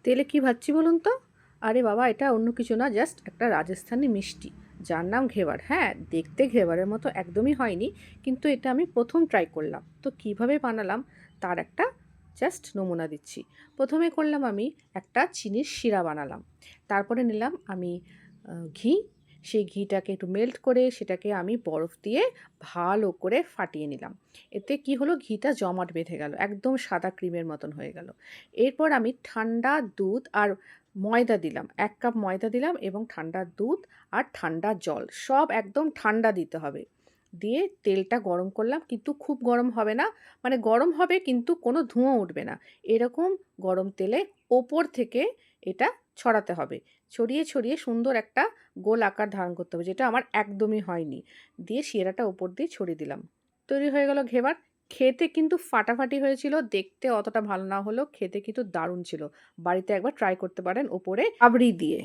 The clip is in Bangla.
তেলে কি ভাজছি বলুন তো? আরে বাবা, এটা অন্য কিছু না, জাস্ট একটা রাজস্থানি মিষ্টি যার নাম ঘেবার। হ্যাঁ, দেখতে ঘেবারের মতো একদমই হয়নি, কিন্তু এটা আমি প্রথম ট্রাই করলাম। তো কিভাবে বানালাম তার একটা জাস্ট নমুনা দিচ্ছি। প্রথমে করলাম আমি একটা চিনির শিরা বানালাম। তারপরে নিলাম আমি ঘি। সেই ঘিটাকে একটু মেল্ট করে সেটাকে আমি বরফ দিয়ে ভালো করে ফাটিয়ে নিলাম। এতে কি হলো, ঘিটা জমাট বেঁধে গেল, একদম সাদা ক্রিমের মতন হয়ে গেল। এরপর আমি ঠান্ডা দুধ আর ময়দা দিলাম, ১ কাপ ময়দা দিলাম এবং ঠান্ডা দুধ আর ঠান্ডা জল, সব একদম ঠান্ডা দিতে হবে। দিয়ে তেলটা গরম করলাম, কিন্তু খুব গরম হবে না, মানে গরম হবে কিন্তু কোনো ধোঁয়া উঠবে না। এরকম গরম তেলে ওপর থেকে এটা ছড়াতে হবে। ছড়িয়ে ছড়িয়ে সুন্দর একটা গোল আকার ধারণ করতে হবে, যেটা আমার একদমই হয়নি। দিয়ে শিরাটা ওপর দিয়ে ছড়িয়ে দিলাম। তৈরি হয়ে গেল ঘেবার। খেতে কিন্তু ফাটাফাটি হয়েছিল। দেখতে অতটা ভালো না হলেও খেতে কিন্তু দারুণ ছিল। বাড়িতে একবার ট্রাই করতে পারেন ওপরে রাবড়ি দিয়ে।